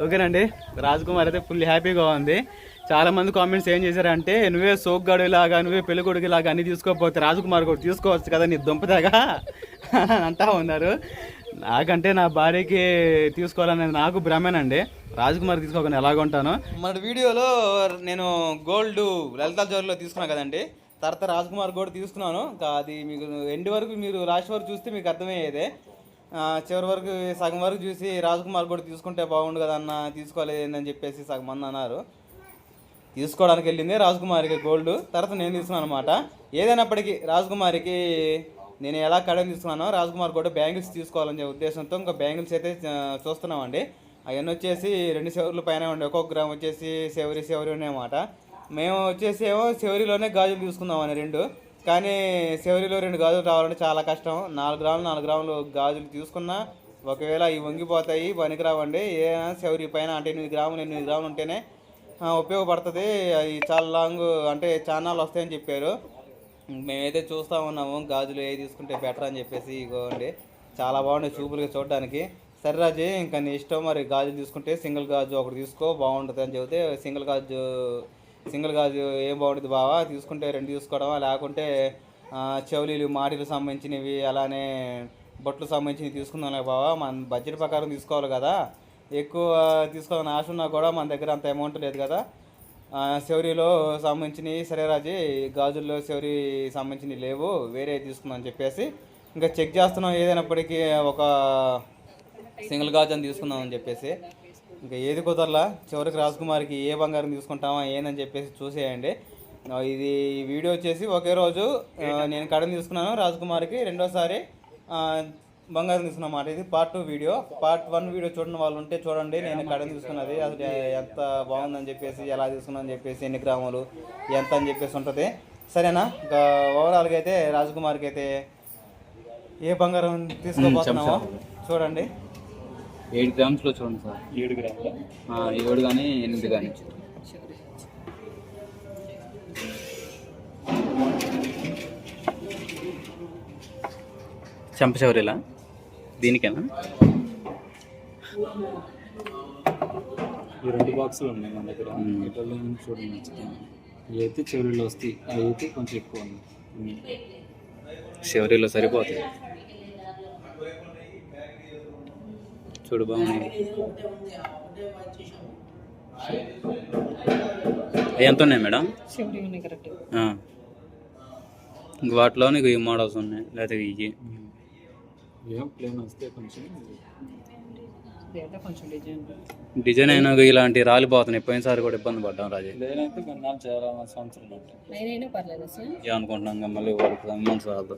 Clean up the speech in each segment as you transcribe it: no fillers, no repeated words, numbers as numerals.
ఓకేనండి, రాజ్ కుమార్ అయితే ఫుల్ హ్యాపీగా ఉంది. చాలా మంది కామెంట్స్ ఏం చేశారంటే, నువ్వే సోగ్గాడులాగా, నువ్వే పెళ్ళికొడుకులాగా అన్ని తీసుకోకపోతే రాజ్ కుమార్ కూడా తీసుకోవచ్చు కదా నీ దుంపదాగా అంటా ఉన్నారు. నాకంటే నా భార్యకి తీసుకోవాలనేది నాకు భ్రమేనండి. రాజ్ కుమార్ తీసుకోకుండా ఎలాగ ఉంటాను. మన వీడియోలో నేను గోల్డ్ లలితా జ్యువెలరీలో తీసుకున్నాను కదండి, తర్వాత రాజ్ కుమార్ కూడా తీసుకున్నాను. అది మీకు ఎండ్ వరకు, మీరు లాస్ట్ వరకు చూస్తే మీకు అర్థమయ్యేదే. చివరి వరకు సగం వరకు చూసి రాజ్ కుమార్ కూడా తీసుకుంటే బాగుండు కదా అన్న, తీసుకోలేదని చెప్పేసి సగం మంది అన్నారు. తీసుకోవడానికి వెళ్ళింది రాజ్ కుమార్కి గోల్డ్, తర్వాత నేను తీసుకున్నాను అనమాట. ఏదైనప్పటికీ రాజ్ కుమార్కి నేను ఎలా కడని తీసుకున్నానో రాజ్ కుమార్ కూడా బ్యాంగిల్స్ తీసుకోవాలనే ఉద్దేశంతో ఇంకా బ్యాంగిల్స్ అయితే చూస్తున్నామండి. అవన్నీ వచ్చేసి 2 సెవరీల పైన ఉండి, ఒక్కొక్క గ్రామ్ వచ్చేసి సెవరీ ఉన్నాయన్నమాట. మేము వచ్చేసి ఏమో సెవరీలోనే గాజులు తీసుకుందామని 2, కానీ సెవరీలో 2 గాజులు రావాలంటే చాలా కష్టం. 4 గ్రాములు గాజులు తీసుకున్నా ఒకవేళ ఇవి వంగిపోతాయి, పనికిరావండి. ఏదైనా సెవరీ పైన అంటే 8 గ్రాములు ఉంటేనే ఉపయోగపడుతుంది. అవి చాలా లాంగ్ అంటే చానాలు వస్తాయని చెప్పారు. మేమైతే చూస్తూ ఉన్నాము గాజులు ఏ తీసుకుంటే బెటర్ అని చెప్పేసి. ఇగోండి, చాలా బాగుంది చూపులుగా చూడడానికి. సరే రాజీ, ఇంకా నీ ఇష్టం, మరి గాజులు తీసుకుంటే సింగిల్ గాజు ఒకటి తీసుకో బాగుంటుంది అని చెబితే, సింగిల్ గాజు ఏం బాగుంటుంది బావా, తీసుకుంటే 2 తీసుకోవడమా, లేకుంటే చెవులీలు మాటిలకు సంబంధించినవి అలానే బొట్లు సంబంధించినవి తీసుకుందాంలే బావా, మన బడ్జెట్ ప్రకారం తీసుకోవాలి కదా, ఎక్కువ తీసుకోవాలని ఆశ ఉన్నా కూడా మన దగ్గర అంత అమౌంట్ లేదు కదా. సెవరీలో సంబంధించినవి సరే రాజీ, గాజుల్లో సెవరీ సంబంధించినవి లేవు, వేరే తీసుకుందాం అని చెప్పేసి ఇంకా చెక్ చేస్తున్నాం. ఏదైనప్పటికీ ఒక సింగిల్ గాజు అని తీసుకుందామని చెప్పేసి ఇంకా ఏది కుదరలా. చివరికి రాజ్ కుమార్కి ఏ బంగారం తీసుకుంటామా ఏందని చెప్పేసి చూసేయండి. ఇది వీడియో వచ్చేసి ఒకే రోజు నేను కడని తీసుకున్నాను రాజ్ కుమార్కి, రెండోసారి బంగారం తీసుకున్నమాట. ఇది పార్ట్ 2 వీడియో. పార్ట్ 1 వీడియో చూడని వాళ్ళు ఉంటే చూడండి, నేను కడని తీసుకున్నది అసలు ఎంత బాగుందని చెప్పేసి, ఎలా తీసుకున్నా అని చెప్పేసి, ఎన్ని గ్రాములు ఎంత అని చెప్పేసి ఉంటుంది. సరేనా? ఇంకా ఓవరాల్గా అయితే రాజ్ కుమార్కి అయితే ఏ బంగారం తీసుకోబోతున్నామో చూడండి. 7 గ్రామ్స్లో చూడండి సార్. 7 గ్రాములు 7 కానీ 8 కానీ. చెంపచవరిలా దీనికేనా? ఈ 2 బాక్సులు ఉన్నాయి మన దగ్గర. వీటిల్లో చూడండి నచ్చుతాయి. ఇవి అయితే చెవురీలో వస్తాయి, అవి అయితే కొంచెం ఎక్కువ ఉన్నాయి. చివరిలో సరిపోతాయి. చూడు బాగున్నాయి. ఎంత ఉన్నాయి మేడం? ఇంక వాటిలో నీకు ఈ మోడల్స్ ఉన్నాయి, లేదా ఇవి ప్లేన్ వస్తే కొంచెం డిజైన్ అయినా ఇలాంటి రాలిపోతున్నాయి. పోయినసారి కూడా ఇబ్బంది పడ్డాం రాజే. లేదంటే కొన్నాళ్ళు చాలా సంవత్సరాలు ఉంటాయి అనుకుంటున్నాం, మళ్ళీ వాళ్ళకి అమౌంట్స్ రాదు.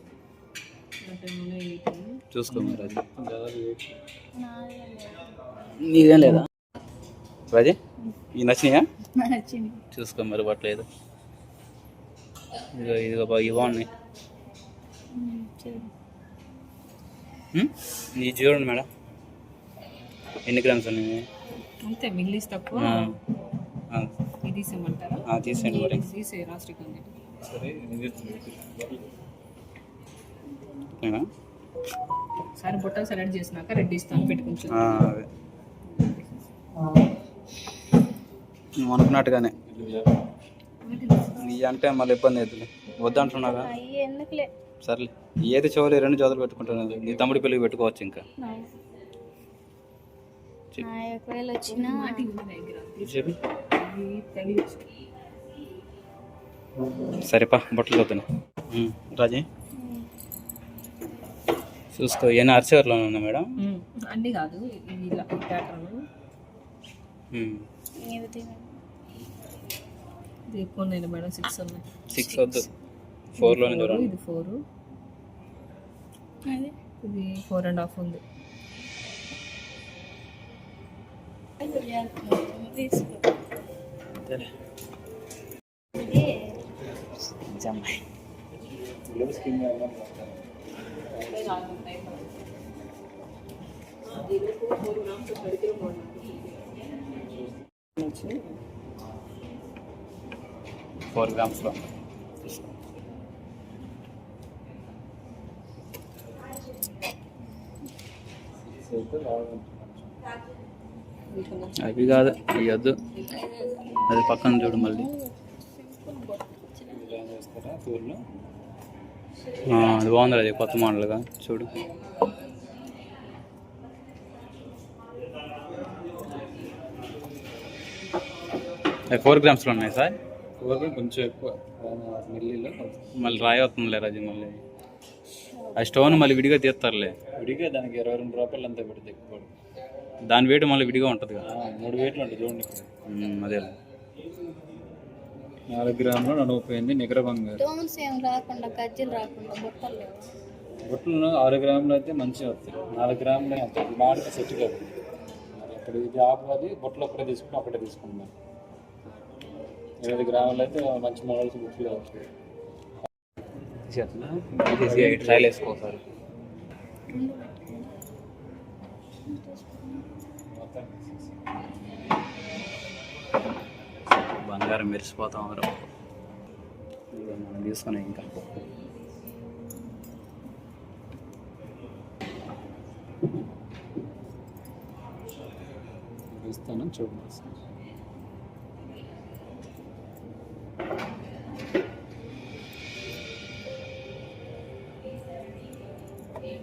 చూసుకోండి రాజు, నీదేం లేదా రాజే? ఈ నచ్చినాయా? చూసుకో మరి పట్టలేదు. ఇదిగో బాగున్నాయి. నీ చూడండి మేడం, ఎన్ని గ్రామ్స్ ఉన్నాయి? అంతే, మిల్లీస్ తక్కువ. తీసేయండి మరి. సరే, బొట్టలు సెలెక్ట్ చేసినాక రెడ్ ఇస్తాను, పెట్టుకుంటా. నువ్వు అనుకున్నట్టుగానే ఇవి అంటే మళ్ళీ ఇబ్బంది అవుతుంది, వద్దంటున్నాగా. సర్లే, ఏది చెవులు 2 జోతలు పెట్టుకుంటున్నది, నీ తమ్ముడి పెళ్ళికి పెట్టుకోవచ్చు. ఇంకా సరేపా, బట్టలు చూద్దాను రాజీ. చూసుకో, ఏమైనా అరచేవర్లో ఉన్నా మేడం? అన్నీ కాదు, ఇది ఎక్కువ ఉన్నాయి మేడం. 6 ఉన్నాయి. 6 వద్దు, 4లోనే చూడండి. ఇది 4, ఇది 4.5 ఉంది. ఫోర్ గ్రామ్స్లో అవి కాదు అవి వద్దు, అది పక్కన చూడు మళ్ళీ. ఇలా చేస్తారా టూర్లో? అది బాగుంది, అది కొత్త మోడల్గా చూడు. అవి 4 గ్రామ్స్లో ఉన్నాయి సార్. టూర్లో కొంచెం ఎక్కువ మిల్లీలో మళ్ళీ రాయి అవుతుంది రాజు, మళ్ళీ ఆ స్టోన్ మళ్ళీ విడిగా తీస్తారులే. విడిగా దానికి 22 రూపాయలు అంతా పెడితే ఎక్కువ. దాని వెయిట్ మళ్ళీ విడిగా ఉంటుంది కదా. 3 వేట్లు ఉంటుంది చూడండి. అదే 4 గ్రాములు 138 నికర బంగారు. స్టోన్స్ ఏం రాకుండా గజ్జలు రాకుండా బుట్టలు లేవు. బుట్టలు 6 గ్రాములు అయితే మంచిగా వస్తాయి. 4 గ్రాములు అంత మామిడికి సెట్ కాదు. మరి అప్పుడు ఇది ఆపది బుట్టలు ఒకటే తీసుకుని ఒకటే తీసుకుంటాం. 8 గ్రాములు అయితే మంచి మోడల్స్ బుట్టలు వస్తాయి. ట్రైల్ వేసుకో సార్. బంగారం మెరిసిపోతాం అందరం. మనం తీసుకునే ఇంకా ఇస్తాను చూడండి.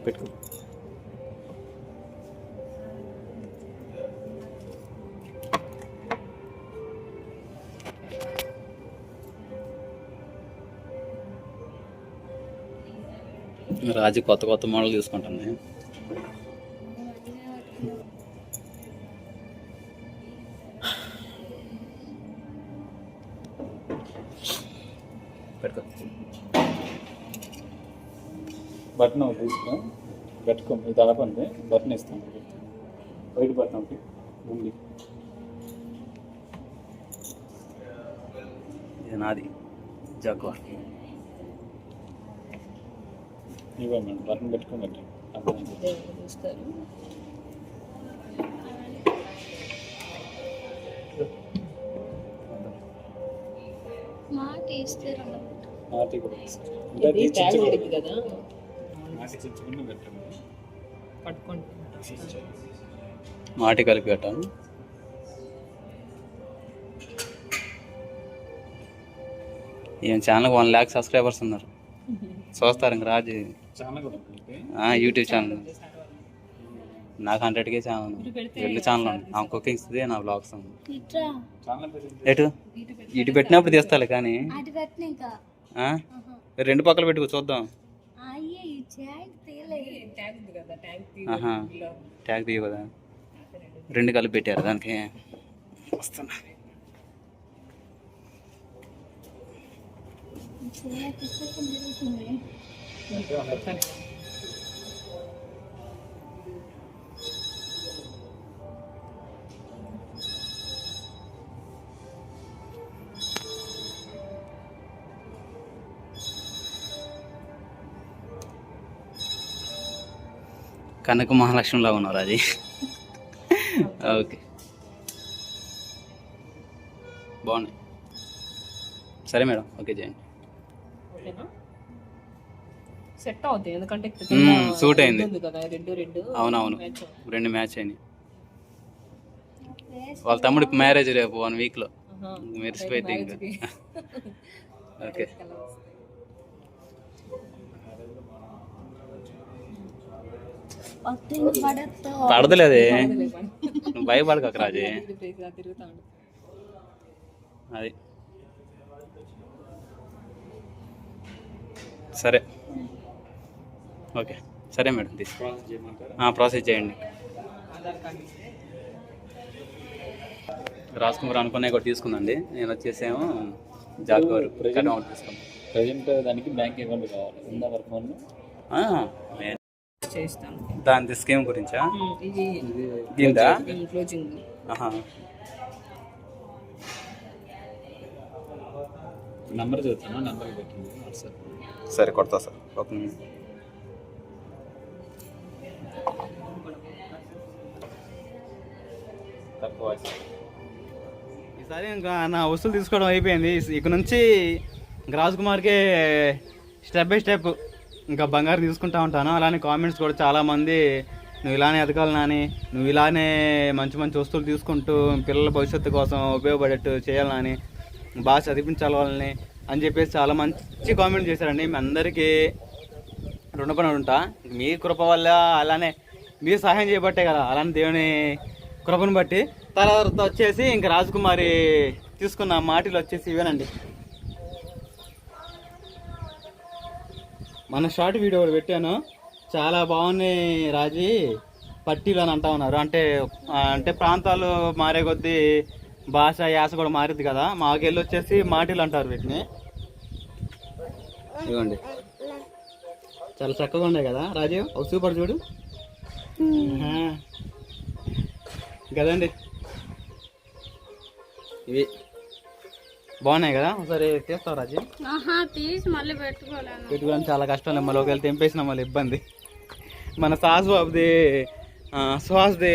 పెట్టుకో. రాజు కొత్త కొత్త మోడల్ తీసుకుంటాను. పెట్టుకో. బటన్ ఒకటి తీసుకో, పెట్టుకో. ఇది ఆపండి, బటన్ ఇస్తాను. వైట్ బటన్ ఒకటి ఉంది. ఇది నాది జాగ్వార్. ఇవ్వండి బటన్ పెట్టుకోమండి. చూస్తారు. మాట ఇస్తే నాటి కూడా ఇస్తాను. ఇది ట్యాగ్ ఉంది కదా, నాటి చించుకుని పెట్టండి. పట్టుకోండి. మాటి కలిపి పెట్టాను. ఈయన ఛానల్కి 1 lakh సబ్స్క్రైబర్స్ ఉన్నారు. చూస్తారు ఇంక రాజు. చాలా కూడా కలిపి యూట్యూబ్ ఛానల్. నాకు 100K ఛానల్ ఉంది, 2 ఛానల్ ఉంది. ఆ కుకింగ్స్ది, నా బ్లాగ్స్ ఉంది. ఇట్రా చాలా పెరిగింది. ఎటు ఇటు పెట్టినప్పుడు తీస్తాలే కానీ అటు పెట్టిన ఇంకా 2 పక్కల పెట్టుకో చూద్దాం. అయ్యే ఈ ట్యాగ్ తీయలేదు. ట్యాగ్ ఉంది కదా, ట్యాగ్ ట్యాగ్ తీయ కదా, 2 కలిపి పెట్టారు దానికి. వస్తున్నా. చాలా తిప్పకం జరుగుతుంది. కనక మహాలక్ష్మిలా ఉన్నారు అది. ఓకే బాగున్నాయి. సరే మేడం, ఓకే చేయండి. ఓకేనా, సెట్ అవుతాయి. ఎందుకంటే సూట్ అయింది కదా, రెడ్. అవునవును, 2 మ్యాచ్ అయినాయి. వాళ్ళ తమ్ముడికి మ్యారేజ్ రేపు 1 వీక్లో. మెరిసిపోయింది ఇంకా. ఓకే పడదలేదే, నువ్వు భయపడక రాజే. తిరుగుతా ఉండు. అది సరే, ఓకే సరే మేడం, ప్రాసెస్ చేయండి. రాజ్ కుమార్ అనుకునే కూడా తీసుకుందండి. నేను వచ్చేసేమో జాగ్వార్ అమౌంట్ తీసుకున్నాను. ప్రజెంట్ దానికి బ్యాంక్ అకౌంట్ కావాలి. ఉందా వర్క్ ఫోన్? చేస్తాను. దాని స్కీమ్ గురించా? ఇది దీందా? క్లోజింగ్. నంబర్ చదువుతాను, నంబర్ పెట్టింది వాట్సాప్. సరే కొడతా సార్, ఒక నిమిషం. తక్కువ ఈసారి ఇంకా నా వస్తువులు తీసుకోవడం అయిపోయింది. ఇక నుంచి రాజ్ కుమార్కే స్టెప్ బై స్టెప్ ఇంకా బంగారం తీసుకుంటా ఉంటాను. అలానే కామెంట్స్ కూడా చాలామంది నువ్వు ఇలానే ఎదగాలి నాని, నువ్వు ఇలానే మంచి మంచి వస్తువులు తీసుకుంటూ పిల్లల భవిష్యత్తు కోసం ఉపయోగపడేట్టు చేయాలి నాని, బాగా చదివించాలి వాళ్ళని అని చెప్పేసి చాలా మంచి కామెంట్ చేశారండి. మీ అందరికీ రుణపడి ఉంటా. మీ కృప వల్ల అలానే మీరు సహాయం చేయబట్టే కదా, అలానే దేవుని కృపను బట్టి. తర్వాత వచ్చేసి ఇంకా రాజకుమారి తీసుకున్న మాటలు వచ్చేసి ఇవేనండి. మన షార్ట్ వీడియో ఒకటి పెట్టాను, చాలా బాగున్నాయి రాజీ పట్టీలు అని అంటా ఉన్నారు. అంటే ప్రాంతాలు మారే కొద్దీ భాష యాస కూడా మారిద్ది కదా. మాకెళ్ళి వచ్చేసి మాటీలు అంటారు వీటిని. ఇవ్వండి, చాలా చక్కగా ఉన్నాయి కదా రాజు, ఒక సూపర్ చూడు కదండి. ఇవి బాగున్నాయి కదా, ఒకసారి తీస్తావు రాజు? తీసి మళ్ళీ పెట్టుకోవడం చాలా కష్టం, మళ్ళీ ఒకవేళ తెంపేసిన మళ్ళీ ఇబ్బంది. మన బాబుది సుహాస్ది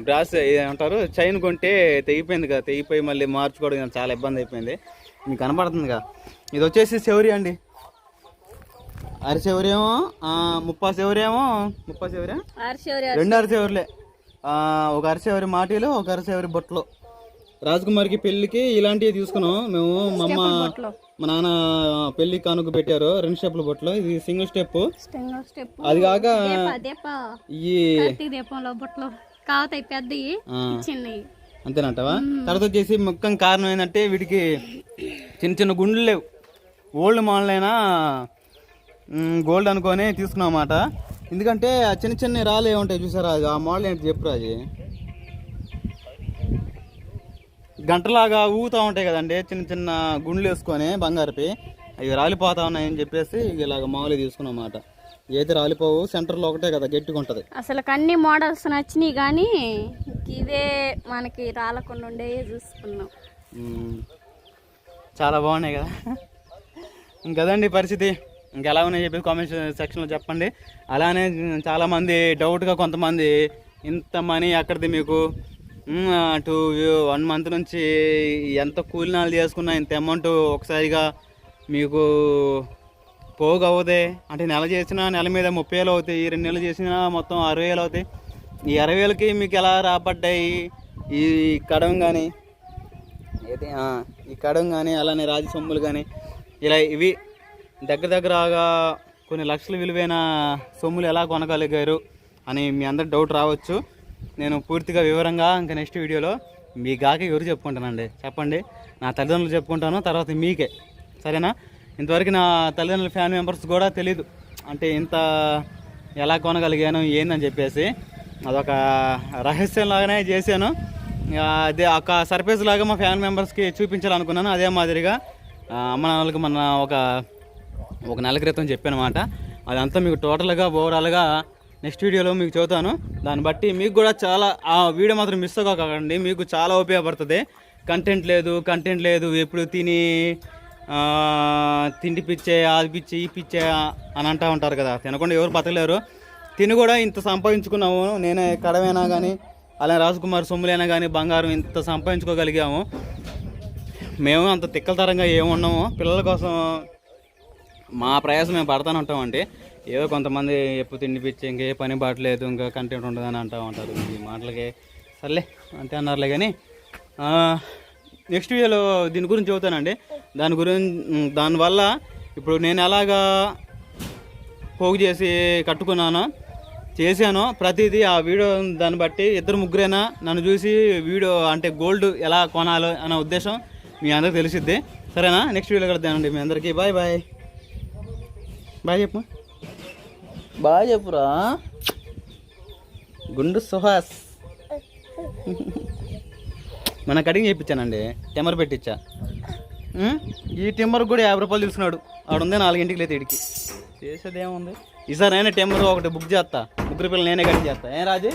బ్రాస్ ఏమంటారు చైన్ కొంటే తెగిపోయింది కదా, తెగిపోయి మళ్ళీ మార్చుకోవడం చాలా ఇబ్బంది అయిపోయింది. మీకు కనపడుతుందిగా. ఇది వచ్చేసి శౌరి అండి, అరిశౌరేమో 30 శౌరేమో 30 శౌర్యా 2 అరిశౌరులే, ఒక అరిశౌరి మాటీలు, ఒక అరిశౌరి బొట్లు. రాజకుమారికి పెళ్లికి ఇలాంటివి తీసుకున్నాం మేము. మా అమ్మ మా నాన్న పెళ్లి కానుక పెట్టారు 2 స్టెప్ల బొట్లు. ఇది సింగిల్ స్టెప్, అది కాక ఈ అంతేనంటావా? తర్వాత వచ్చేసి ముఖ్యం కారణం ఏంటంటే వీటికి చిన్న చిన్న గుండెలు లేవు. ఓల్డ్ మోడల్ అయినా గోల్డ్ అనుకొని తీసుకున్నాం అన్నమాట. ఎందుకంటే ఆ చిన్న చిన్న రాళ్ళు ఏముంటాయి చూసారా, అది ఆ మోడల్ ఏంటి చెప్పురా? అది గంటలాగా ఊగుతూ ఉంటాయి కదండి, చిన్న చిన్న గుండ్లు వేసుకొని బంగారుపి, అవి రాలిపోతా ఉన్నాయని చెప్పేసి ఇలాగ మామూలుగా తీసుకున్నాం అన్నమాట. ఏదైతే రాలిపోవు, సెంటర్లో ఒకటే కదా గట్టిగా ఉంటుంది. అసలు అన్ని మోడల్స్ నచ్చినాయి కానీ ఇదే మనకి రాలకుండా ఉండే చూసుకున్నాం. చాలా బాగున్నాయి కదా. ఇంకదండి పరిస్థితి. ఇంకెలా ఉన్నాయి చెప్పి కామెంట్ సెక్షన్లో చెప్పండి. అలానే చాలామంది డౌట్గా కొంతమంది ఇంత మనీ ఎక్కడిది మీకు, 1 మంత్ నుంచి ఎంత కూలినాలు చేసుకున్నా ఇంత అమౌంట్ ఒకసారిగా మీకు పోగవుదే అంటే, నెల చేసినా నెల మీద 30,000 అవుతాయి, 2 నెలలు చేసినా మొత్తం 60,000 అవుతాయి. ఈ 60,000కి మీకు ఎలా రాబడ్డాయి? ఈ కడం కానీ అయితే ఈ కడం కానీ అలానే రాజు సొమ్ములు కానీ ఇలా ఇవి దగ్గరగా కొన్ని లక్షల విలువైన సొమ్ములు ఎలా కొనగలిగారు అని మీ అందరు డౌట్ రావచ్చు. నేను పూర్తిగా వివరంగా ఇంకా నెక్స్ట్ వీడియోలో మీ గాకి ఎవరు చెప్పుకుంటానండి, చెప్పండి. నా తల్లిదండ్రులు చెప్పుకుంటాను, తర్వాత మీకే, సరేనా? ఇంతవరకు నా తల్లిదండ్రుల ఫ్యామిలీ మెంబర్స్ కూడా తెలీదు, అంటే ఇంత ఎలా కొనగలిగాను ఏందని చెప్పేసి అదొక రహస్యంలాగానే చేశాను. అదే ఒక సర్ప్రైజ్ లాగా మా ఫ్యామిలీ మెంబర్స్కి చూపించాలనుకున్నాను. అదే మాదిరిగా అమ్మ నాన్నలకు మన ఒక నెల క్రితం చెప్పానమాట. అదంతా మీకు టోటల్గా ఓవరాల్గా నెక్స్ట్ వీడియోలో మీకు చెబుతాను. దాన్ని బట్టి మీకు కూడా చాలా ఆ వీడియో మాత్రం మిస్ అవ్వకండి, మీకు చాలా ఉపయోగపడుతుంది. కంటెంట్ లేదు ఎప్పుడు తిండి పిచ్చే, అది పిచ్చే, ఈ పిచ్చే అని అంటూ ఉంటారు కదా. తినకుండా ఎవరు బతకలేరు. తిని కూడా ఇంత సంపాదించుకున్నాము. నేనే కడమైనా కానీ అలానే రాజకుమార్ సొమ్ములైనా కానీ బంగారం ఇంత సంపాదించుకోగలిగాము. మేము అంత తిక్కలతరంగా ఏమున్నాము. పిల్లల కోసం మా ప్రయాసం మేము పడతానే ఉంటామండి. ఏదో కొంతమంది ఎప్పుడు తిండి పిచ్చి ఇంకే పని బాటలేదు, ఇంకా కంటెంట్ ఉండదని అంటూ ఉంటారు. ఈ మాటలకి సర్లే అంటే అన్నారులే. కానీ నెక్స్ట్ వీడియోలో దీని గురించి చెబుతానండి. దానివల్ల ఇప్పుడు నేను ఎలాగా పోగు చేసి కట్టుకున్నానో చేశానో ప్రతిదీ ఆ వీడియో దాన్ని బట్టి 2-3 నన్ను చూసి వీడియో అంటే గోల్డ్ ఎలా కొనాలో అనే ఉద్దేశం మీ అందరికి తెలిసిద్ది. సరేనా? నెక్స్ట్ వీడియో కడతానండి మీ అందరికీ. బాయ్ బాయ్ బాయ్ చెప్పు, బాయ్ చెప్పురా గుండు సుహాస్. మన కటింగ్ చేయించానండి, టెంబర్ పెట్టించా. ఈ టెంబర్ కూడా 50 రూపాయలు తీసుకున్నాడు. ఆడుందే 4 లేదు ఇడికి. చేసేది ఏముంది, ఈసారి నేనే టెంబర్ ఒకటి బుక్ చేస్తా. 3 పిల్లలు నేనే కటింగ్ చేస్తా. ఏం రాజు?